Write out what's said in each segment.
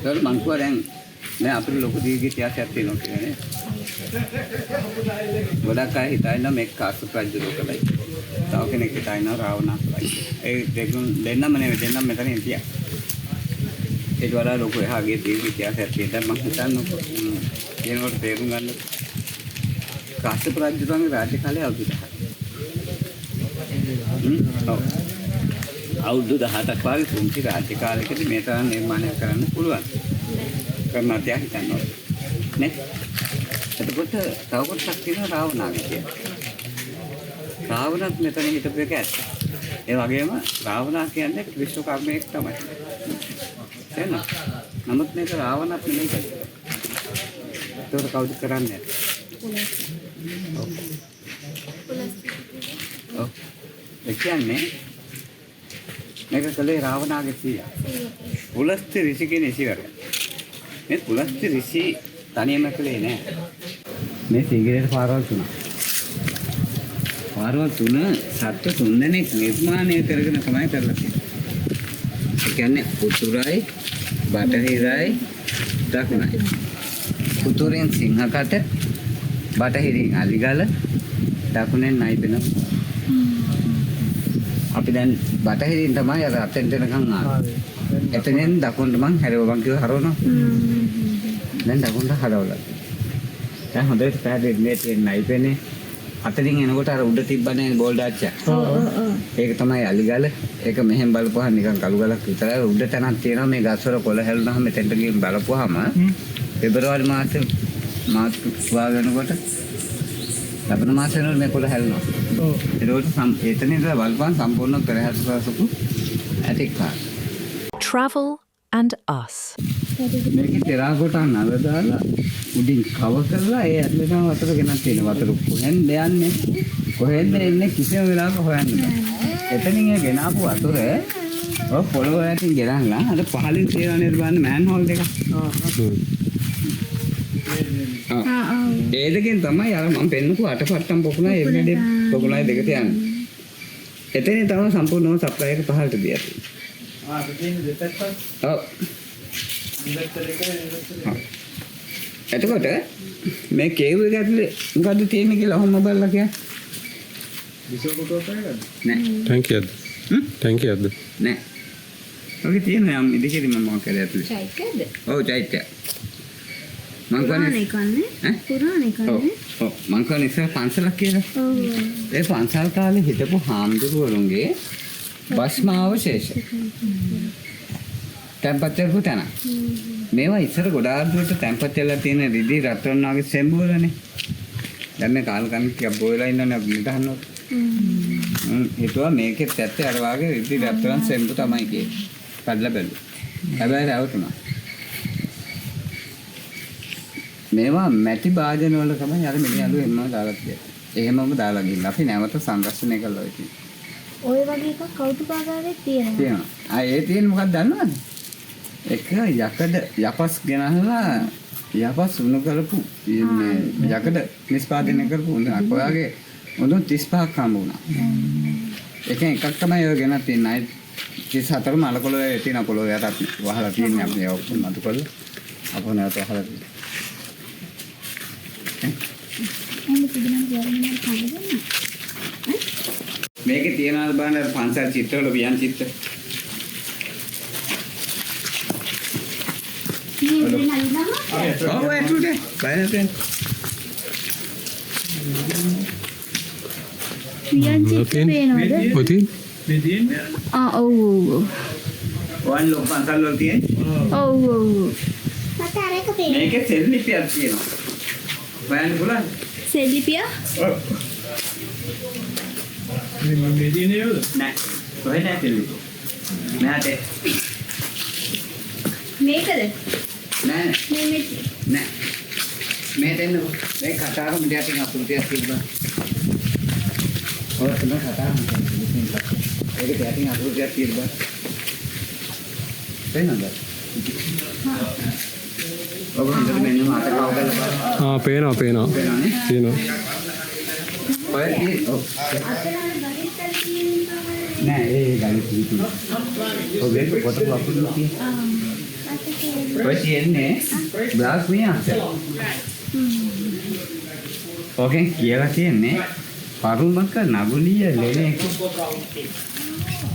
ඒකට මං කිව්වා දැන් නෑ අපිට ලොකු දීර්ඝ ඉතිහාසයක් තියෙනවා කියලා නේ. ගොඩක් අය හිතනවා මේක කාශ්‍යප රජු කළයි. තව කෙනෙක් හිතනවා රාවණා කළයි. ඒ දෙන්නම නෙවෙයි දෙන්නම මෙතන හිටියා. ඒක වඩා ලොකු එහාගේ දීර්ඝ ඉතිහාසයක් තියෙනවා මං හිතන්නේ. ඒනකොට තේරුම් ගන්න කාශ්‍යප රජුගේ රාජ්‍ය කාලය අවුරුදු 10ක්. අවුරුදු 17ක් වගේ පුංචි රාජ්‍ය කාලයකදී මේ තරම් නිර්මාණයක් කරන්න පුළුවන්. කරන්න තියා හිතනවා. නේ? එතකොට තව කොටසක් තියෙනවා රාවණාගේ කියලා. රාවණත් මෙතන හිටපු එක ඇත්ත. ඒ වගේම රාවණා කියන්නේ විශ්වකර්මයෙක් තමයි. එහෙනම් නමුත් මේක රාවණත් නෙමෙයි කියලා. ඒකට කවුද කරන්නේ? ඔව්. ඒ කියන්නේ මේක කලේ රාවණාගේ සීයා. පුලස්ත්‍ය ඍෂි කියන ඉසිවරයා. මේ පුලස්ත්‍ය ඍෂි තනියම කලේ නෑ. මේ සීගිරේට පාරවල් තුනක්. පාරවල් තුන සත්ත්ව තුන්දෙනෙක් නිර්මාණය කරගෙන තමයි කරලා තියෙන්නේ. ඒ කියන්නේ උතුරයි, බටහිරයි, දකුණයි. උතුරෙන් සිංහකට, බටහිරින් අලිගල, දකුණෙන් නයිපෙන. අපි දැන් බටහිරින් තමයි අර අතෙන් දෙනකන් ආවේ. එතනෙන් දකුණට මං හැරෙවවන් කිව්ව හරවනවා. දැන් දකුණට හරවලා. දැන් හොඳට පැහැදිලි මේ තියෙන නයිපෙනේ. අතරින් එනකොට අර උඩ තිබ්බනේ බෝල් ඩාච්චා. ඒක තමයි අලිගල. ඒක මෙහෙන් බලපුවාම නිකන් කළු ගලක් විතරයි. උඩ තැනක් තියෙනවා මේ ගස්වල කොළ හැලුනහම මෙතෙන්ට ගිහින් බලපුවාම පෙබරවාරි මාසේ මාස වාගෙනකොට ලබන මාසේ වෙනකොට මේ කොළ හැලුනවා. ඒකට එතන ඉඳලා බලපුවාම සම්පූර්ණ පෙරහැරසසුකු ඇටික් පාර. Travel and us. මේකේ තෙරාකොටා නල දාලා උඩින් කව කරලා ඒ ඇතුළේම වතුර ගෙනත් තියෙන වතුර කොහෙන්ද යන්නේ කොහෙන්ද එන්නේ කිසිම වෙලාවක හොයන්න බෑ. එතනින් ඒ ගෙනාපු වතුර ඔය පොළොව ඇතින් ගෙනල්ලා අර පහලින් තියන නිර්මාණ මෑන් හෝල් දෙක. ඒ දෙකෙන් තමයි අර මම පෙන්නපු අටපට්ටම් පොකුණා එන්නේ පොකුණා දෙකට යන්නේ. එතනින් තමයි සම්පූර්ණව සප්ලයි එක පහළට දියත්. ඔව්. එතකොට මේ කේව් එක ඇතුලේ මොකද්ද තියෙන්නේ කියලා ඔහොම බලලා කියන්න. විසෝකොටෝ කරගන්න. නෑ. ටැංකියක්ද? ටැංකියක්ද? නෑ. ඔකේ තියෙනවා යම් ඉදිකෙදි මම මොකක් කරේ ඇතුලේ. චෛත්‍යද? ඔව් චෛත්‍ය. මං පුරාණේ කන්නේ? පුරාණේ කන්නේ? ඔව් මං කන්නේ ඉස්සර පන්සලක් කියලා. ඔව්. ඒ පන්සල් කාලේ හිටපු හාමුදුරුවරුන්ගේ භස්මාවශේෂ. තැන්පත් කරපු තැන. මේවා ඉස්සර ගොඩාක් දුරට තැන්පත් වෙලා තියෙන රිදි රත්තරන් වගේ සෙම්බෝලනේ. දැන් මේ කාල් කන් ටිකක් බෝයලා ඉන්නවනේ අපි නිදහන්නොත්. ඒතුවා මේකෙත් ඇත්තේ අර වගේ රිදි රත්තරන් සෙම්බු තමයි කියේ. කඩලා බැලුවා. හැබැයි රැවටුණා. මේවා මැටි භාජන වල තමයි අර මිනිහලු එම්ම දාලා තියෙන්නේ. එහෙමම දාලා ගිහින් අපි නැවත සංරක්ෂණය කළා ඉතින්. ඔය වගේ එකක් කෞතුකාගාරේ තියෙනවා. තියෙනවා. ඒ තියෙන මොකක්ද දන්නවද? එක යකඩ යපස් ගෙනහලා යපස් උණු කරපු මේ යකඩ නිෂ්පාදනය කරපු උණක් ඔයාගේ උණු 35ක් හම්බ වුණා. එකෙන් එකක් තමයි ඔය ගෙනත් තියෙන්නේ. 34ම අලකොළේ තියෙන පොළොව යටත් වහලා තියෙන්නේ අපි ඒක ඔක්කොම අතු කරලා අපෝ නැවත වහලා තියෙනවා. මේකේ තියනවා බලන්න පන්සල් චිත්‍රවල වියන් චිත්‍ර. ඔව් ඇතුලේ බයනතෙන්. වියන් චිත්‍ර පේනවද? ඔතන මේ තියෙන්නේ. ඔව් ඔව්. වන් ලොක් පන්සල් වල තියෙන්නේ. ඔව් ඔව්. මට අර එක පේනවා. මේකේ සෙල්ලිපියක් තියෙනවා. බයන්න පුළුවන්. සෙල්ලිපිය? ඔව්. මේ දිනේ නේද? නෑ. කොහෙද ඇතුලේ? නෑ මේකද? නෑ. මේ නෑ. මේ දෙන්න මේ කතාවම දෙයක් අපුරුතියක් තිබ්බා. ඔය තමයි කතාව. ඒක දෙයක් අපුරුතියක් තිබ්බා. එන්නද? ඔබ හන්දට මෙන්න මාත කවුදද? පේනවා පේනවනේ. තියෙනවා. ඔය නෑ ඒ ගානේ තියෙන්නේ. ඔය මේක පොත අපුරුතිය. ඔය තියෙන්නේ බ්ලාස් මියාස. ඕකෙන් කියලා තියෙන්නේ පරුමක නගුලිය ලෙලේ.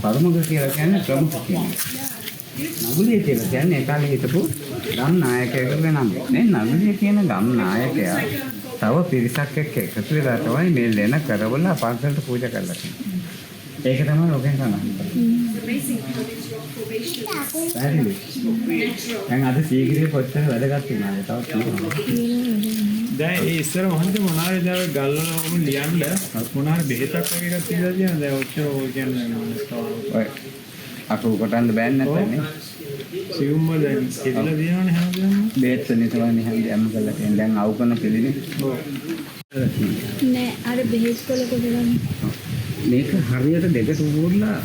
පරුමක කියලා කියන්නේ ප්‍රමුඛ කෙනෙක්. නගුලිය කියලා කියන්නේ ඒ කාලේ හිටපු ගම් නායකයෙකුගේ නම. මේ නගුලිය කියන ගම් නායකයා තව පිරිසක් එක්ක එකතු වෙලා තමයි මේ ලෙන කරවලා පන්සලට පූජා කරලා තියෙන්නේ. ඒක තමයි ඔකෙන් කරන්නේ. දැන් අද සීගිරිය කොච්චර වැදගත් වෙනවද? තව තියෙනවා. දැන් ඒ ඉස්සර මහන්ත මොනාරේ දැන් ගල්වල වුන් ලියන්න මොනාර බෙහෙතක් වගේ එකක් තියලා තියෙනවා. දැන් ඔච්චර ඔය කියන්නේ ඔය අකුරු කොටන්න බෑනේ නැත්නම් සිවුම්ම දැන් ඉදලා දිනවනේ හැමදේම. බේත් වෙන තමයි හැන්දෑම කරලා තියෙන. දැන් අවු කරන පිළිනේ. ඔව්. නෑ අර බෙහෙත් කොලක බලන්න. මේක හරියට දෙකට උරලා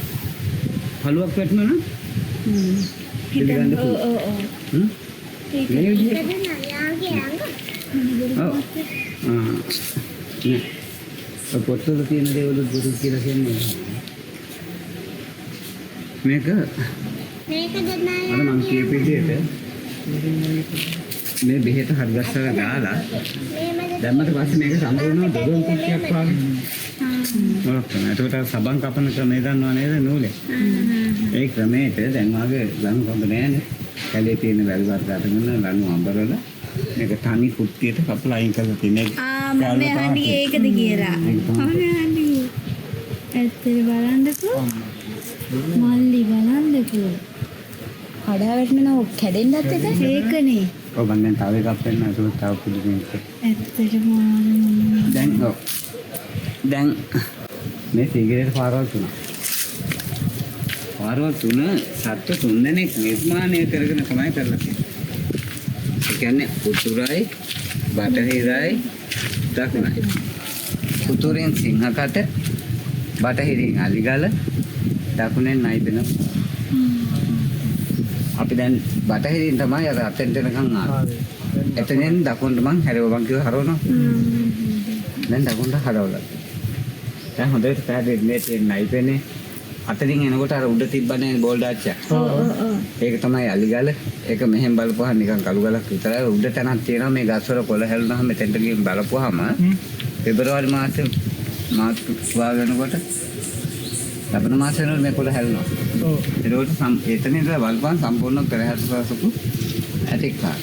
හලුවක් වැටුණා නම් පිළිගන්න ඔව් පුළුවන්. ඔව් ඔව්. මේ විදිහට ඔව්. ඔය පොත්වල තියෙන දේවල් දුරු කියලා කියන්නේ. මේක අර මම කියපු විදිහට මේ බෙහෙත හරි ගස්සලා දාලා දැම්මට පස්සේ මේක සම්පූර්ණව දොඩම් කුක්කියක් වගේ. ඔව්. එතකොට සබන් කපන ක්‍රමය දන්නව නේද නූලේ? ඒ ක්‍රමයට දැන් වාගේ ලණු කොඳ නෑනේ. කැලේ තියෙන වැල්වත් අරගෙන ලණු අඹරලා මේක තනි කුට්ටියට කපලා අයින් කරලා තියෙන්නේ. මම අහන්නේ ඒකද කියලා. ඇත්තට බලන්නකෝ. මල්ලි බලන්නකෝ. කඩා වැටෙනව කැඩෙන්නත් එක ඒකනේ. ඔව් මම දැන් තව එකක් පෙන්නන ඒක තව පුදුමයක්. ඇත්තටම දැන් ඔව්. දැන් මේ සිගරට් පාරවල් තුන. පාරවල් තුන සත්ත්ව තුන්දෙනෙක් නිර්මාණය කරගෙන තමයි කරලා තියෙන්නේ. ඒ කියන්නේ උතුරයි බටහිරයි දකුණයි. උතුරෙන් සිංහකට බටහිරින් අලිගල දකුණෙන් නයිබෙන. අපි දැන් බටහිරින් තමයි අර අතෙන්ට එනකන් ආවේ. එතනෙන් දකුණට මං හැරෙවවන් කිව්ව හරවනවා. දැන් දකුණට හරවලා. දැන් හොඳට පැහැදිලි මේ තියෙන නයිබෙනේ. අතරින් එනකොට අර උඩ තිබ්බනේ බෝල් දාච්චා. ඒක තමයි අලිගල. ඒක මෙහෙන් බලපුවාම නිකන් කළු ගලක් විතරයි. උඩ තැනක් තියෙනවා මේ ගස්වල කොළ හැලුනහම මෙතෙන්ට ගිහින් බලපුවාම පෙබරවාරි මාසේ මාත් වාගෙනකොට ලබන මාසේ වෙනකොට මේ කොළ හැලුනවා. ඔව්. ඒකට එතන ඉඳලා බලපුවාම සම්පූර්ණ පෙරහැර ප්‍රසපු ඇටික් කාර්.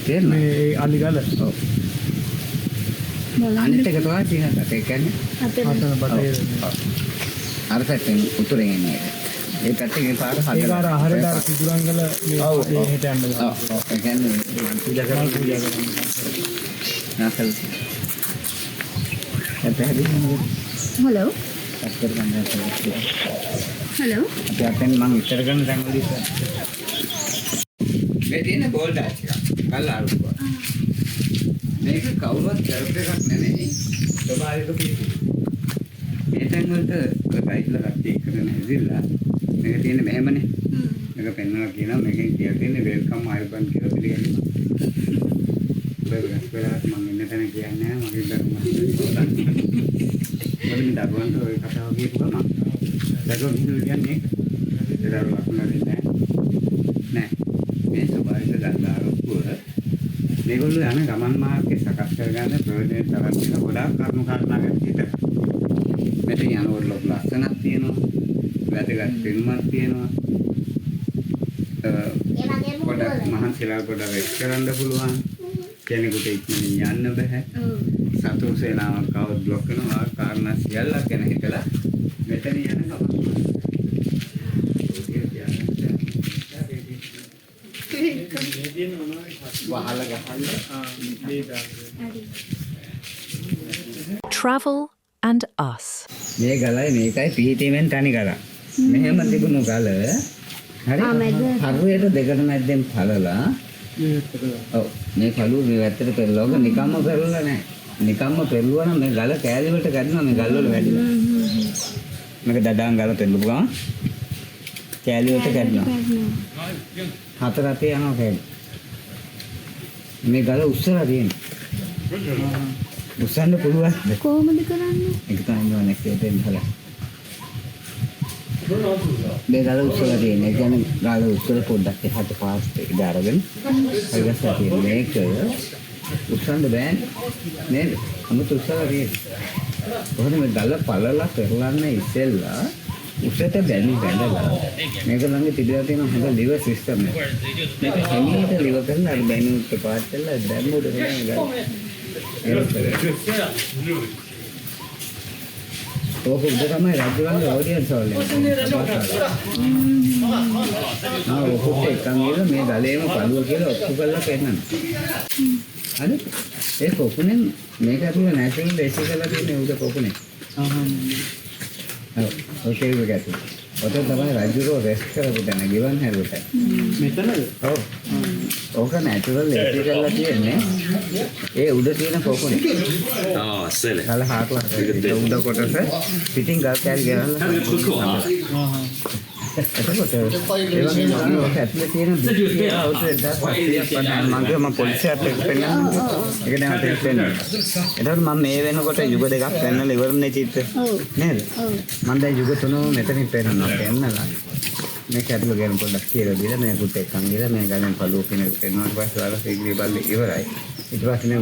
තේරෙනවද? මේ අලිගල. ඔව්. අනිත් එක තමයි තියෙනවා. ඒ කියන්නේ අතන බටේ. අර පැත්තෙන් උතුරෙන් එන එක. ඒ පැත්තේ පාර හදලා. ඒක අර ආහාරයට අර පිටුරංගල මේ හෙට යන්න ගන්න. ඔව්. ඒ කියන්නේ පූජා කරන නැසල්. ඒ පැහැදිලිද? හලෝ අස්කර ගන්න හලෝ අපි අතෙන් මම ඉතර ගන්න දැන් වලදී මේ තියෙන බෝල් ඩාච් එක කල්ලා අරුවා මේක කවුරුවත් කරපු එකක් නෙමෙයි ස්වභාවික පිටු මේ තැන් වලට ඔය බයික්ලා කට්ටිය එකගෙන හැදිලා මේක තියෙන්නේ මෙහෙමනේ මේක පෙන්වලා කියනවා මේකෙන් කියලා තියෙන්නේ වෙල්කම් ආයුබන් කියලා පිළිගන්නවා බෙරගස් මම ඉන්න තැන කියන්නේ මගේ දරුවා මම දරුවන්ට ඔය කතාව කියපුවා මම දරුවෝ කියන්නේ දරුවා අකුණන්නේ නෑ මේ ස්වභාවික දන්දාරුව මේගොල්ලෝ යන ගමන් මාර්ගය සකස් කරගන්න ප්‍රයෝජනෙට තරම් තියෙන ගොඩාක් කරුණු කාරණා ගැන හිතලා මෙතන යනකොට ලොකු ලස්සනක් තියෙනවා වැදගත් පින්මක් තියෙනවා ගොඩක් මහන්සිලා ගොඩක් එක් කරන්න පුළුවන් කෙනෙකුට ඉක්මනින් යන්න බෑ සතුරු සේනාවක් කවුද බ්ලොක් කරනවා කාරණා සියල්ලක් ගැන හිතලා මෙතන යන ගමන් වහල ගහන්න Travel and us. මේ ගලයි මේකයි පිහිටීමෙන් තනි ගල. මෙහෙම තිබුණු ගල හරි හරියට දෙකට මැද්දෙන් පළලා ඔව් මේ කළුව මේ වැත්තට පෙරලවක නිකම්ම පෙරලලා නැහැ. නිකම්ම පෙරලුවා නම් මේ ගල කෑලි වලට ගන්නවා මේ ගල් වල වැඩිලා. මේක දඩාන් ගල පෙරලපු ගමන් කෑලි වලට ගන්නවා. හතර අතේ යනවා කෑලි. මේ ගල උස්සලා තියෙනවා. උස්සන්න පුළුවන්. කොහොමද කරන්නේ? ඒක තමයි නෙක්ස්ට් එකෙන් බලන්න. මේ ගල උස්සලා තියෙන්නේ. ඒ කියන්නේ ගල උස්සලා පොඩ්ඩක් එහාට පාස් ඉඳ අරගෙන හරියට තියෙන්නේ. මේක උස්සන්න බෑනේ නේද? අමුතු උස්සලා තියෙන්නේ. කොහොමද මේ ගල පළලා පෙරලන්න ඉස්සෙල්ලා උසට බැඳලා මේක ළඟ තිබිලා තියෙන හොඳ liver system එක. මේක හැමීට liver කරලා අර බැනි උත් පාත් කරලා දැම්මුද කියලා ඕක උඩ තමයි රජුගේ ඔඩියන්ස් වල. ඔහොත් එකන් වල මේ ගලේම පළුව කියලා ඔප්පු කරලා පෙන්නනවා. හරි? ඒ කොකුණෙන් මේක ඇතුළේ නැචරල් බේසික් කරලා තියෙන උඩ කොකුණේ. ඔකේ වෙගතු. ඔතන තමයි රජුගේ රෙස්ට් කරපු තැන ගිවන් හැරුවට. මෙතනද? ඔව්. ඕක නැචරල් බේසික් කරලා තියෙන්නේ. ඒ උඩ තියෙන කොකුණේ. අස්සල. ගල හාටලා උඩ කොටස පිටින් ගල් කෑලි ගහලා. එතකොට ඒ වගේම ඔක ඇතුලේ තියෙන දික්කේ අවුත් 1750 මම පොලිසියට එක්ක පෙන්නනවා. ඒක දැන් අපිට පෙන්නනවා. එතකොට මම මේ වෙනකොට යුග දෙකක් පෙන්නලා ඉවරනේ චිත්ත. නේද? මම දැන් යුග තුනම මෙතනින් පෙන්නනවා. පෙන්නලා මේක ඇතුලේ ගේන පොඩ්ඩක් කියලා දීලා මේකුත් එක්කන් ගිහලා මේ ගලෙන් පළුව කෙනෙක් පෙන්නනවා. ඊට පස්සේ ආලා සීග්‍රී බල්ලේ ඉවරයි. ඊට පස්සේ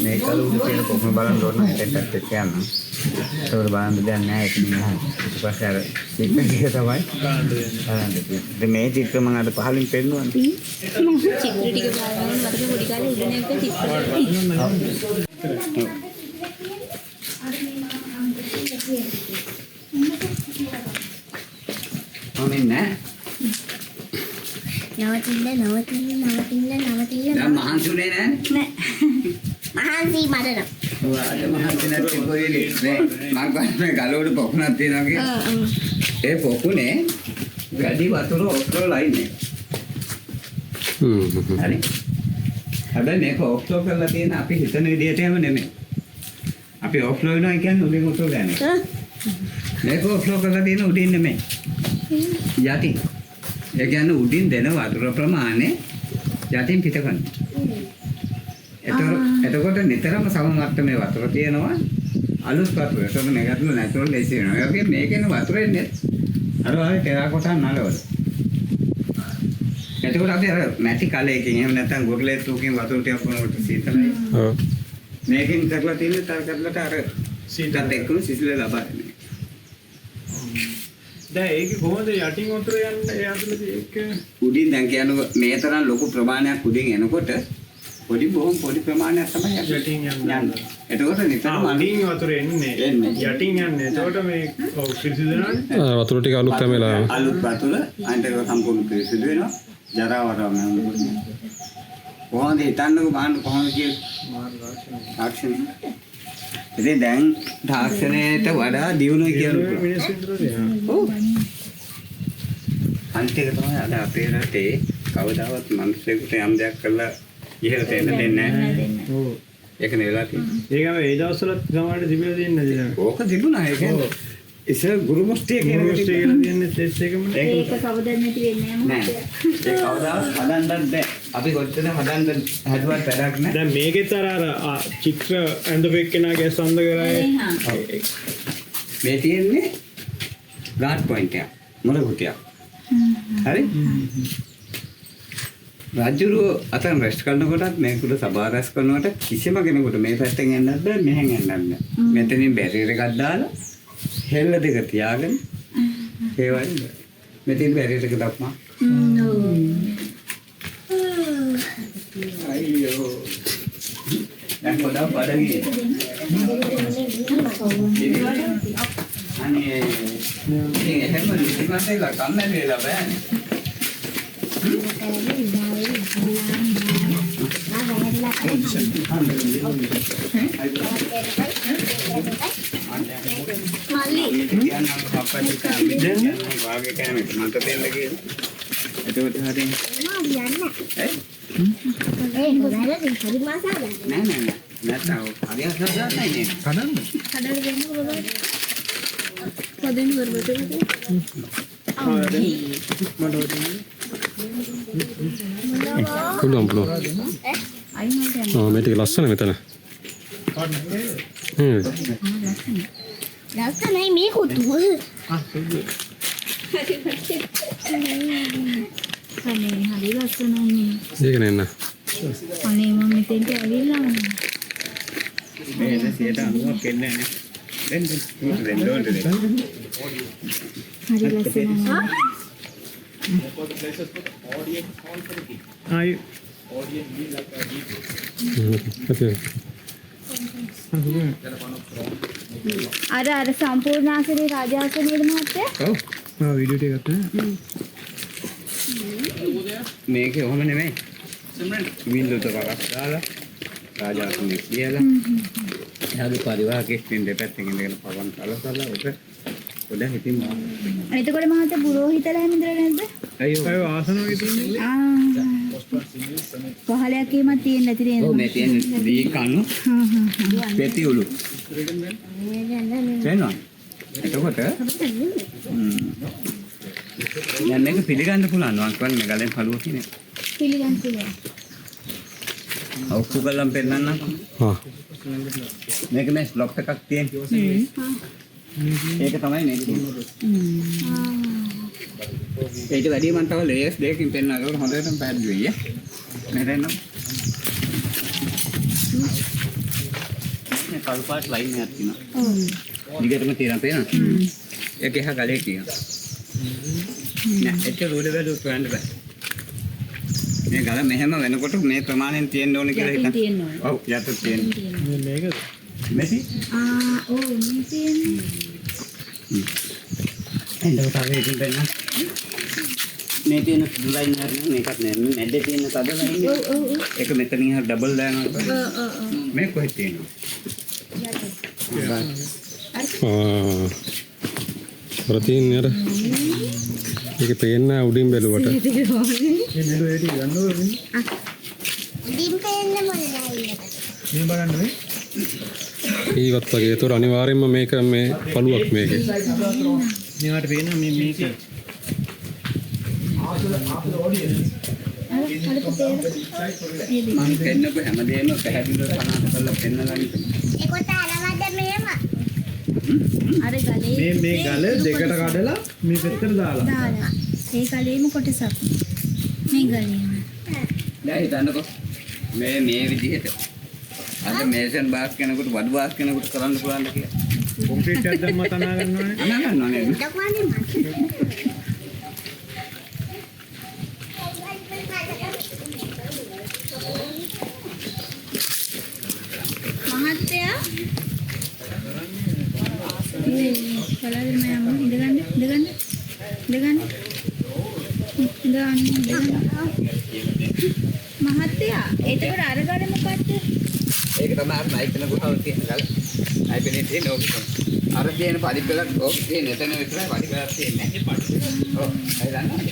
මේ කලුඩ කියන කොහොම බලන්න ඕන හිතෙන්ටත් එක්ක යනවා. ඒක බලන්න දෙයක් නැහැ ඒක නෑ. ඊට පස්සේ අර චිත්ත කිය තමයි බලන්න. මේ චිත්‍ර මම අර පහලින් පෙන්නුවානේ. මම චිත්‍ර ටික බලනවා මතක පොඩි කාලේ ඉගෙන ගත්ත චිත්‍ර. නෑ. නවතින්න දැන් මහන්සිුනේ නෑනේ. නෑ. මහන්සි මඩන. ඔයාට මහන්සි නැති කොහෙලි නේ. මම ගන්න ගලවල පොකුණක් තියෙනවා කියලා. ඒ පොකුණේ වැඩි වතුර ඔක්කොලා ඉන්නේ. හරි. හැබැයි මේක ඔෆ්ලෝ කරලා තියෙන අපි හිතන විදිහට එහෙම නෙමෙයි. අපි ඔෆ්ලෝ වෙනවා කියන්නේ උඩින් උතුර ගන්න. මේක ඔෆ්ලෝ කරලා තියෙන උඩින් නෙමෙයි. යටි. ඒ කියන්නේ උඩින් දෙන වතුර ප්‍රමාණය යටින් පිට කරනවා. එතකොට නිතරම සම මට්ටමේ වතුර තියෙනවා අලුත් වතුර. ඒක මේකට නැචරල් ලේසි වෙනවා. ඒ වගේ මේකේන වතුර එන්නේ අර වගේ ටෙරා කොටන් නලවල. එතකොට අපි අර මැටි කලයකින් එහෙම නැත්නම් ගොරලේ තුකින් වතුර ටිකක් වුණොත් සීතලයි. ඔව්. මේකෙන් කරලා තියෙන්නේ තර කරලට අර සීතලට එක්කම සිසිල ලබා දෙන්නේ. දැන් ඒක කොහොමද යටින් වතුර යන්නේ ඒ ඇතුළේ ඒක උඩින් දැන් කියන්නේ මේ තරම් ලොකු ප්‍රමාණයක් උඩින් එනකොට බොහොම පොඩි ප්‍රමාණයක් තමයි යටින් යන්නේ. එතකොට නිතරම අඩින් වතුර එන්නේ යටින් යන්නේ. එතකොට මේ පිරිසිදු වෙනවනේ. වතුර ටික අලුත් කැමෙලා අලුත් වතුර අන්තිම සම්පූර්ණ පිරිසිදු වෙනවා. ජරා වරම කොහොමද හිතන්නකෝ බලන්න කොහොමද කියලා තාක්ෂණය. ඉතින් දැන් තාක්ෂණයට වඩා දියුණුවයි කියනවා. ඔව්. අන්තික තමයි අද අපේ රටේ කවදාවත් මිනිස්සුන්ට යම් දෙයක් කළා ඉහළට එන්න දෙන්නේ නැහැ. ඔව්. ඒක නෙවෙලා තියෙන්නේ. ඒකම ඒ දවස්වල සමහරට තිබිලා තියෙන්නේ නේද? ඕක තිබුණා ඒක. ඉතින් ගුරු මුස්තිය කියන එක කියලා තියෙන්නේ ටෙස්ට් එකම. ඒක කවදද නැති වෙන්නේ නෑ. ඒ කවදාවත් හදන්නත් බෑ. අපි කොච්චර හදන්න හැදුවත් වැඩක් නෑ. දැන් මේකෙත් අර චිත්‍ර ඇඳපෙක්කෙනාගේ සඳ කරායේ. මේ තියෙන්නේ ගාඩ් පොයින්ට් එක. මොන කුටියක්. හරි? රාජ්‍යරුව අතන රෙස්ට් කරනකොටත් මේකුල සභා රැස් කරනකොට කිසිම කෙනෙකුට මේ පැත්තෙන් යන්නත් බෑ මෙහෙන් යන්නත් බෑ. මෙතනින් බැරියර් එකක් දාලා හෙල්ල දෙක තියාගෙන ඒ වගේ මෙතෙන් බැරියර් එක දාපුවා. අයියෝ. දැන් පොඩක් බඩගියේ. අනේ ඉතින් එහෙම නිදිමතේලා කන්නේලා බෑනේ. මල්ලි කියන්න අප්පච්චි කාමි දැන් වාගේ කෑමේ මට දෙන්න කියලා. එතකොට හරියට ඒ මොනවාද හරි මාසාද නෑ නැත්නම් හරියට හදාගන්නයි නේ. කඩන්න. කඩලා දෙන්න බලන්න පදෙන් වරබතේ පුළුවන් පුළුවන්. මේ ටික ලස්සන මෙතන. ලස්සනයි මේක උතුව. අනේ හරි ලස්සනයි. ඒක නෙන්න. අනේ මම මෙතෙන්ට ඇවිල්ලා මේ 90ක් එන්නේ නැහැ. දැන් ඕනේ හරි ලස්සනයි. ආයි අර සම්පූර්ණාසනේ රාජාසනේ මහත්තයා. ඔව්. වීඩියෝ ටික ගත්තා. මේකේ ඔහම නෙමෙයි. වින්දෝත කරක් දාලා රාජාසනේ කියලා. එයාගේ පරිවාහකෙක් දෙපැත්තකින් ඉඳගෙන පවන් කලසලා උඩ හිටින් එතකොට මහත්තයා පුරෝහිතලා හැමදෙර නැද්ද? අයියෝ ආසන විතරනේ. පහලයක් එහෙමත් තියෙන්න ඇති නේද? ඔව් මේ තියෙන දී කණු පෙති උළු. තේනවා. එතකොට දැන් මේක පිළිගන්න පුළුවන් වන් කියන්නේ මේ ගලෙන් පළුව කියන්නේ. පිළිගන්න පුළුවන්. ඔක්කො ගලම් පෙන්නන්නකෝ. ආ. මේක මේ ස්ලොප් එකක් තියෙන. ඒක තමයි මේක. ඊට වැඩි මම තව ලේයර්ස් දෙකකින් පෙන්නනවා. ඒක හොඳටම පැහැදිලි වෙයි. මෙතන මේ කල්පාට ලයින් එකක් තියෙනවා. ඔව්. දිගටම තියෙනවා පේනවද? ඒක එහා ගලේ තියෙනවා. නෑ ඒක රෝඩ් වල උත්වන්න බෑ. මේ ගල මෙහෙම වෙනකොට මේ ප්‍රමාණයෙන් තියෙන්න ඕන කියලා හිතන්න. තියෙන්න ඕන. ඔව් යට තියෙන්න. මේක මෙසි ඔව් මේ තියෙන්නේ. එතකොට අපි ඉතින් දෙන්න. මේ තියෙන ලයින් හරින මේකත් නෑ. මැද්දේ තියෙන තද ලයින් ඔව් ඔව් ඔව්. ඒක මෙතනින් හරිය ඩබල් දානවා. ඔව්. මේ කොහෙද තියෙනවා? ප්‍රතින් අර ඒක පේන්න උඩින් බැලුවට මේ මෙලෝ ඒටි ගන්න ඕනේ. ඩිම් පෙන්න මොනවායි. මේ බලන්න මේ. ඊවත් වගේ. ඒතර අනිවාර්යයෙන්ම මේක මේ පළුවක් මේකේ. මේවට පේනවා මේ මේක. මම දෙන්නකො හැමදේම පැහැදිලිව සනාථ කරලා පෙන්නලා ඉන්න. ඒකට අලවද මෙහෙම. අර ගලේ මේ ගල දෙකට කඩලා මේ පැත්තට දාලා. දාලා. ඒ ගලේම කොටසක්. මේ ගලේම. දැන් හිතන්නකො මේ විදිහට අද මේසන් බාස් කෙනෙකුට වඩු බාස් කෙනෙකුට කරන්න පුළුවන්ද කියලා. කොන්ක්‍රීට් එකක් දැම්ම තනා ගන්නවනේ. අනා ගන්නව නේද? මහත්තයා කලවල මම ඉඳගන්න මහත්තයා එතකොට අර ගල මොකද්ද? ඒක තමයි අර නයිප් වෙන ගුහාව තියෙන ගල. නයිප් වෙනේ තියෙන ඕක තමයි. අර තියෙන පරිපලක් ඕක තියෙන එතන විතරයි පරිපලක් තියෙන්නේ. ඔව්. හරි දන්නවද?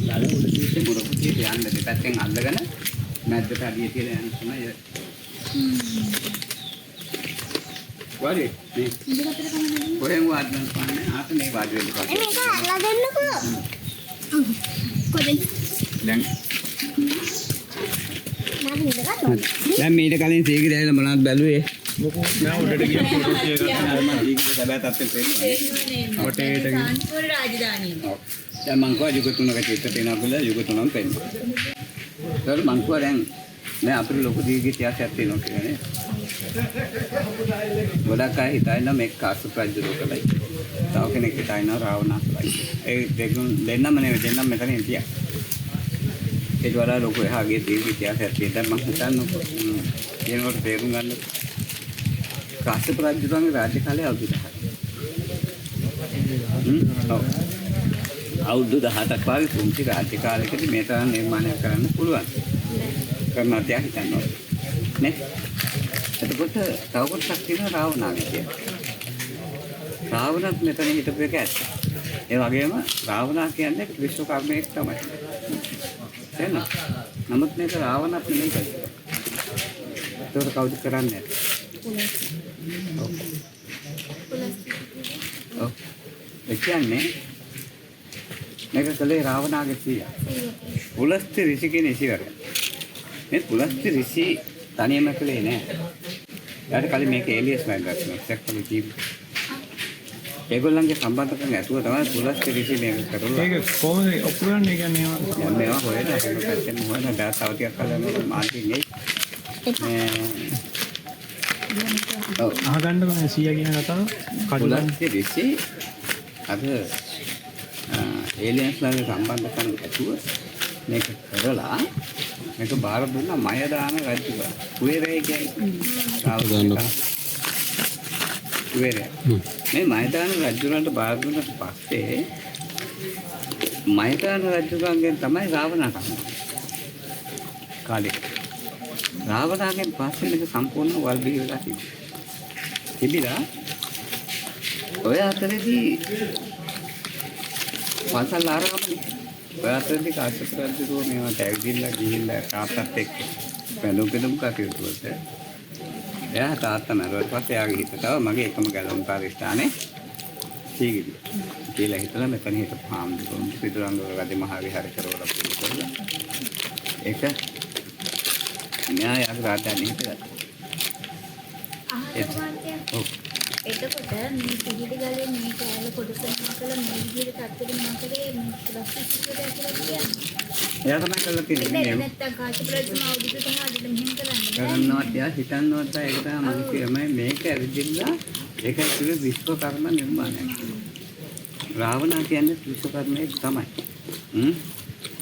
ගල උඩ තියෙන්නේ මුරපුතියට යන්න දෙපැත්තෙන් අල්ලගෙන මැද්දට අඩිය තියලා යන්න තමයි. වාඩි මේ කොහෙන් වාඩිවෙන්න පාන්නේ ආත මේ වාඩි වෙන්න පාන්නේ. මේක අල්ලා දෙන්නකෝ. කොහෙන්ද? දැන් මම ඉඳගන්න. දැන් මීට කලින් සීගිරි ඇවිල්ලා මොනවද බැලුවේ? මොකෝ මම උඩට ගියා ෆොටෝ ටික ගත්තා. මම සීගිරි සැබෑ තත්ත්වෙ පෙන්නනවා. හොටේට ගිහින්. සාන්පුර රාජධානිය. ඔව්. දැන් මං කව යුග තුනක චිත්ත තියෙනවා කියලා යුග තුනම පෙන්නනවා. ඒතර මං කව දැන් අපිට ලොකු දීර්ඝ ඉතිහාසයක් තියෙනවා කියන්නේ. ගොඩක් අය හිතනවා මේක කාශ්‍යප රජු කළයි. තව කෙනෙක් හිතනවා රාවණා කළයි. ඒ දෙන්නම නෙවෙයි දෙන්නම මෙතන හිටියා. ඒක වඩා ලොකු එහාගේ දීර්ඝ ඉතිහාසයක් තියෙනවා මං හිතන්නේ. ඒනකොට තේරුම් ගන්න කාශ්‍යප රජුගේ රාජ්‍ය කාලය අවුරුදු 10ක්. ඔව්. අවුරුදු 17ක් වගේ පුංචි රාජ්‍ය කාලයකදී මේ තරම් නිර්මාණය කරන්න පුළුවන්. කරන්න තියා හිතනවා. නේ? එතකොට තව කොටසක් තියෙනවා රාවණාගේ කියලා. රාවණත් මෙතන හිටපු එක ඇත්ත. ඒ වගේම රාවණා කියන්නේ විශ්වකර්මයෙක් තමයි. එහෙනම් නමුත් මේක රාවණත් නෙමෙයි කියන්නේ. ඒක කවුද කරන්නේ? ඔව්. ඔව්. ඒ කියන්නේ මේක කලේ රාවණාගේ සීයා. පුලස්ති ඍෂි කියන ඉසිවරය. මේ පුලස්ති ඍෂි තනියම කලේ නෑ. ඊට කලින් මේක එලියස් මැග්ගත් එක්කම ජීවි. ඒගොල්ලන්ගේ සම්බන්ධකම් ඇතුව තමයි පුලස් පිළිසි මේක කරලා. ඒක කොහොමද ඔප්පු කරන්නේ කියන්නේ ඒවා? දැන් මේවා හොයලා හැම පැත්තෙම හොයලා දැන් තව ටිකක් කලනවා මාර්කින් එයි. ඔව් අහගන්න මම 100 කියන කතාව කඩුලන් පුලස් පිළිසි අද ඒලියන්ස්ලාගේ සම්බන්ධකම් ඇතුව මේක කරලා මේක බාර දුන්නා මයදාන රජුව. කුවේරය කියන්නේ කුවේරය. මේ මයදාන රජුන්ට බාර දුන්නාට පස්සේ මයදාන රජුගෙන් තමයි රාවණා කරන්නේ. කාලේ රාවණාගෙන් පස්සේ මේක සම්පූර්ණ වල් බිහිවලා තිබිලා ඔය අතරේදී පන්සල් ආරම්භනේ. ඔය අතරේදී කාශ්‍යප රජුගේ මේවට ඇවිදින්න ගිහිල්ලා තාත්තත් එක්ක බැලුම් කටයුතු වලට එයා තාත්තා මරුවට පස්සේ එයාගේ හිත තව මගේ එකම ගැලවුම් කාර්යස්ථානේ සීගිරි කියලා හිතලා මෙතන හිටපු හාමුදුරුවෝ පිටුරංග රජ මහා විහාර කරවලා පුරුදු කරලා ඒක න්‍යායයක් රාජධානිය හිටලා ඔව් එතකොට මේ පිළිදි ගලේ මේ කෑල්ල පොඩි කරනවා කියලා මේ විදිහට තත්ත්වෙට මොකදේ මේ ප්‍රශ්නිකුට ඇතුළත් කියන්නේ. එයා තමයි කරලා තියෙන්නේ. නැත්තම් කාශ්‍යප රජතුමා උදිත තමයි අද මෙහෙම කරන්නේ. කරන්නවත් එයා හිතන්නවත් ඒක තමයි මම කියමයි මේක ඇවිදින්න ඒක ඇතුලේ විශ්වකර්ම නිර්මාණයක්. රාවණා කියන්නේ විශ්වකර්මයේ තමයි.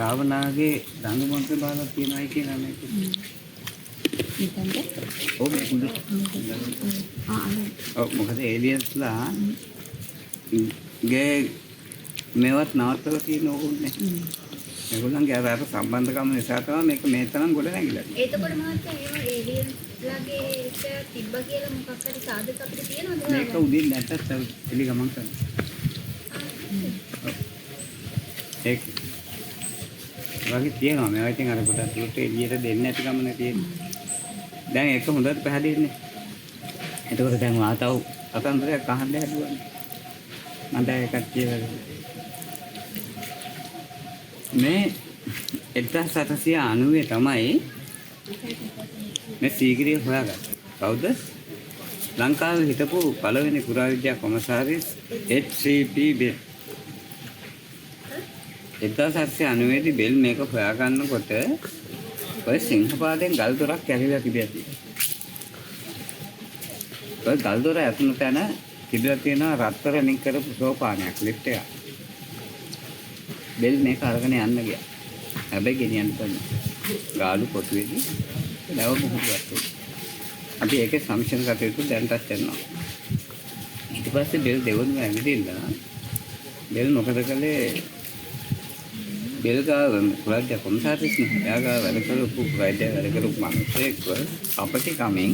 රාවණාගේ දඬු මොන්තර බාලා තියෙනයි කියලා මේක. ඔව් මේක මොකද ඒලියන්ස්ලා ගේ මේවත් නවත්තලා තියෙන ඕගොල්ලෝ ඒගොල්ලන්ගේ අර සම්බන්ධකම් නිසා තමයි මේක මේ තරම් ගොඩ නැගිලා තියෙන්නේ. එතකොට මහත්තයා ඒවා ඒලියන්ස්ලාගේ එක තිබ්බ කියලා මොකක් හරි සාධක අපිට තියෙනවද? මේක උදින් නැත්තත් එලි ගමන් කරනවා. ඒක වගේ තියෙනවා. මේවා ඉතින් අර පොඩක් දුරට එළියට දෙන්නේ නැති ගමනේ තියෙන්නේ. දැන් ඒක හොඳට පැහැදිලිනේ. එතකොට දැන් ආතව අතන්දරයක් අහන්න හැදුවා. මම දැන් එකක් කියලා. මේ 1790 තමයි මේ සීගිරිය හොයාගත්තේ. කවුද? ලංකාවේ හිටපු පළවෙනි පුරාවිද්‍යා කොමසාරිස් HCP බෙල්. 1790 දී බෙල් මේක හොයාගන්නකොට ඔය සිංහපාදයෙන් ගල් දොරක් කැරිලා තිබියදී. ඔය ගල් දොර ඇතුළත යන තිබිලා තියෙන රත්තරන්ින් කරපු සෝපානයක් ලිෆ්ට් එක. බෙල් මේක අරගෙන යන්න ගියා. හැබැයි ගෙනියන්න බැහැ. ගාලු පොතුවේදී නැව මුහුදුවත්. අපි ඒකේ සම්ෂන් කටයුතු දැන්ටත් කරනවා. ඊට පස්සේ බෙල් දෙවොන්ම ඇවිදින්න බෙල් මොකද කළේ? බෙල් ගාව පුරාජ්‍ය කොමසාරිස් යාගා වැඩ කරපු පුරාජ්‍ය වැඩ කරපු මිනිස්සෙක් අපටි කමින්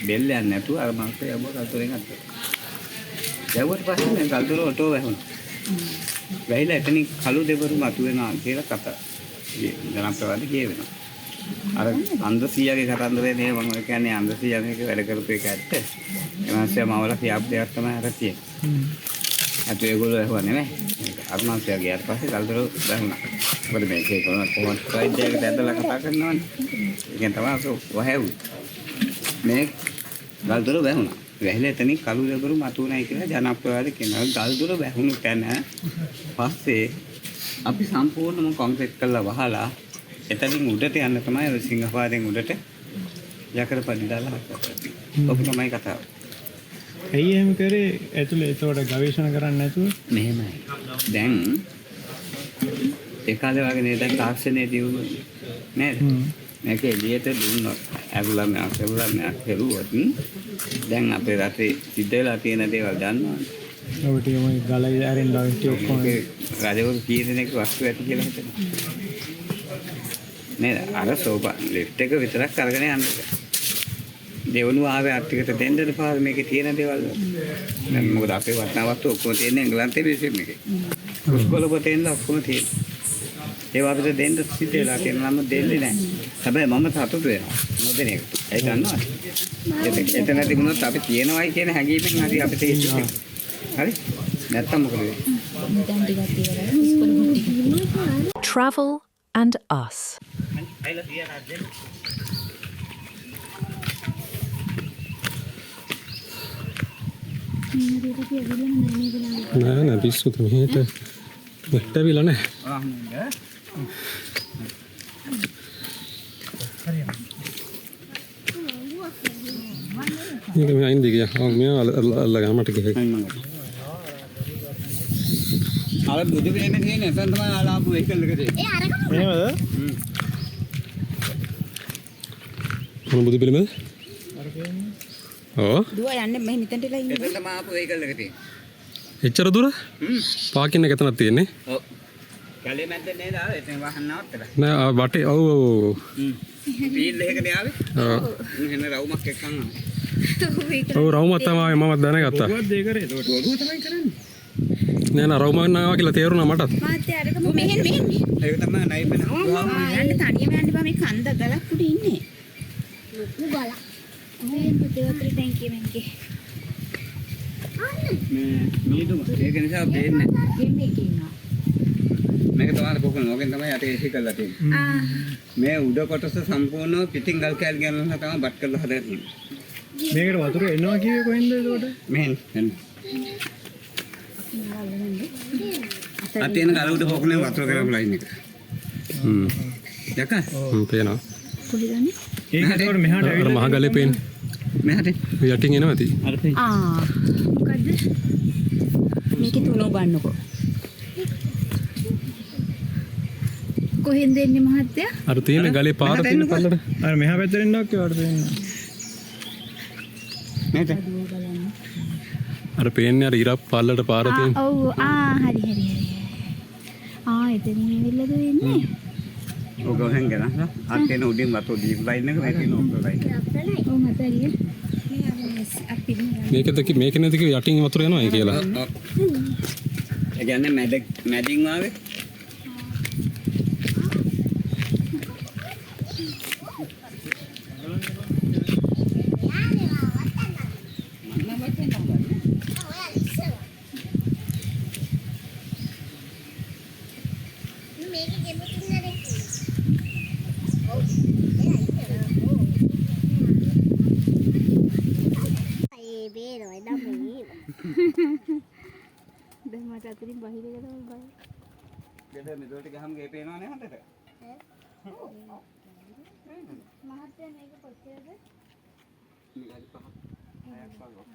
බෙල් යන්නේ නැතුව අර මිනිස්සු යව කල්තරෙන් අත්ත. යවුවට පස්සේ මේ කල්තර ඔටෝ වැහුණා. වැහිලා එතනින් කළු දෙබරු මතුවෙනවා කියලා කතා. ජනප්‍රවාදී කියවෙනවා. අර අන්දසියාගේ කතන්දරේ නේ මම කියන්නේ අන්දසියාගේ වැඩ කරපු එක ඇත්ත. ඒ මාසය මවල කියාපු දෙයක් තමයි අර තියෙන්නේ. අත ඒගොල්ලෝ ඇහුවා නෙමෙයි. අර මාසය ගියාට පස්සේ කල්තර වැහුණා. මොකද මේකේ කොහොමද ප්‍රයිඩ්ජයකට ඇදලා කතා කරනවනේ. ඒකෙන් තමයි අසෝ වහැව්වේ. මේ කල්තර වැහුණා. වැහිලා එතනින් කළු දෙබරු මතුවනයි කියලා ජනප්‍රවාදී කියනවා. ගල්දොර වැහුණු තැන පස්සේ අපි සම්පූර්ණයෙන්ම කොන්ක්‍රීට් කරලා වහලා එතනින් උඩට යන්න තමයි ඔය සිංහපාදයෙන් උඩට යකඩ පඩි දාලා හදන්නේ. ඔක තමයි කතාව. ඇයි එහෙම කරේ? ඇතුළේ ඒතකොට ගවේෂණ කරන්නේ නැතුව? මෙහෙමයි. දැන් ඒ කාලේ වගේ නේද තාක්ෂණයේ දියුණුව නේද? මේක එළියට දුන්නොත් ඇගුලමක් කෙරුවොත් දැන් අපේ රටේ සිද්ධ වෙලා තියෙන දේවල් දන්නවනේ. ඔබට මේ ගලයි ඇරෙන්න ලයිට් ඔක්කොම රජවරු කී දෙනෙක් වස්තු ඇති කියලා හිතනවා. නේද? අර සෝපා ලිෆ්ට් එක විතරක් අරගෙන යන්න. දෙවනු ආවේ ආර්ථිකට දෙන්න දෙපා මේකේ තියෙන දේවල්. දැන් මොකද අපේ වටනා වස්තු ඔක්කොම තියෙන්නේ එංගලන්තේ මියුසියම් එකේ. කුස්කොල පොතේ ඉන්න ඔක්කොම තියෙන්නේ. ඒවා අපිට දෙන්න සිද්ධ වෙලා තියෙනවා නම් දෙන්නේ නැහැ. හැබැයි මම සතුටු වෙනවා. නොදෙන එක. ඒක දන්නවද? එතන තිබුණොත් අපි තියෙනවයි කියන හැඟීමෙන් හරි අපිට හිතෙන්නේ. හරි? නැත්තම් මොකද වෙන්නේ? Travel and Us. නෑ නෑ පිස්සුද මෙහෙට මෙට්ටවිලා නෑ. මේක මේ අයින් දිගිය. මෙයා අල්ලගන්න මට ගිහේ. අර බුදු පිළිම තියෙන එතන තමයි ආලාපු වෙහිකල් එක තියෙන්නේ. ඒ අරගම එහෙමද? මොන බුදු පිළිමද? ඔව්. දුව යන්නේ මෙහෙ මෙතනට ඉලා ඉන්නේ. එතන තමයි ආපු වෙහිකල් එක තියෙන්නේ. එච්චර දුර? පාකින් එක එතනක් තියෙන්නේ. ඔව්. කැලේ මැද්දේ නේද ආවේ? එතන වහන්න නවත්තලා. නෑ වටේ ඔව් ඔව් ඔව්. පීල් එකකට ආවේ. ඔව්. මෙහෙන රවුමක් එක්කන් ආවේ. ඔව් රවුමක් තමයි මම දැනගත්තා. මොකක්ද ඒ කරේ? ඒකට ඔළුව තමයි කරන්නේ. නෑ නෑ රවුමක් නාවා කියලා තේරුණා මටත්. මාත්‍ය අරගම මෙහෙන් මෙහෙන්. ඒක තමයි නයිපෙන. යන්න තනියම යන්න බෑ මේ කන්ද ගලක් උඩ ඉන්නේ. ලොකු ගලක්. මේ පුතේ වතුර ටැංකිය මේකේ. මේ මීදුම ඒක නිසා දෙන්නේ. ගෙන්නේ කියනවා. මේක තමයි පොකන. ඕකෙන් තමයි යටේ හිකල්ලා තියෙන්නේ. මේ උඩ කොටස සම්පූර්ණව පිටින් ගල් කෑලි ගන්නලා තමයි බට් කරලා හදලා තියෙන්නේ. මේකට වතුර එනවා කිව්වේ කොහෙන්ද ඒකට? මෙහෙන් එන්න. අතේන ගල උඩ පොකනේ වතුර කරපු ලයින් එක. දැක්කා? පේනවා. පොඩිදන්නේ. ඒක ඒකට මෙහාට අර මහ ගලේ පේන. මෙහාට යටින් එනවා ඇති. අර පේ. මොකද්ද? මේකේ තුනෝ ගන්නකො. කොහෙන්ද එන්නේ මහත්තයා? අර තියෙන ගලේ පාර තියෙන පල්ලට. අර මෙහා පැත්තට එන්නවක් කියවට දෙන්න. මේක අර පේන්නේ අර ඉරක් පල්ලට පාර තියෙන. ඔව් හරි. එතනින් එවිල්ලාද වෙන්නේ? ඕක ගහෙන් ගනහ. අතේන උඩින් වතුර දීප් ලයින් එක මේකේ නෝක ලයින්. ඔව් මතරිය. මේක නැති කිව්ව යටින් වතුර යනවා කියලා. ඒ කියන්නේ මැදින් ආවේ. දැන් මට අතරින් බහිර ගලවල් බය. ගෙදර මෙතනට ගහම ගේ පේනවනේ හොඳට. මහත්තයා මේක කොච්චරද? මේක 5ක් 6ක් වගේ.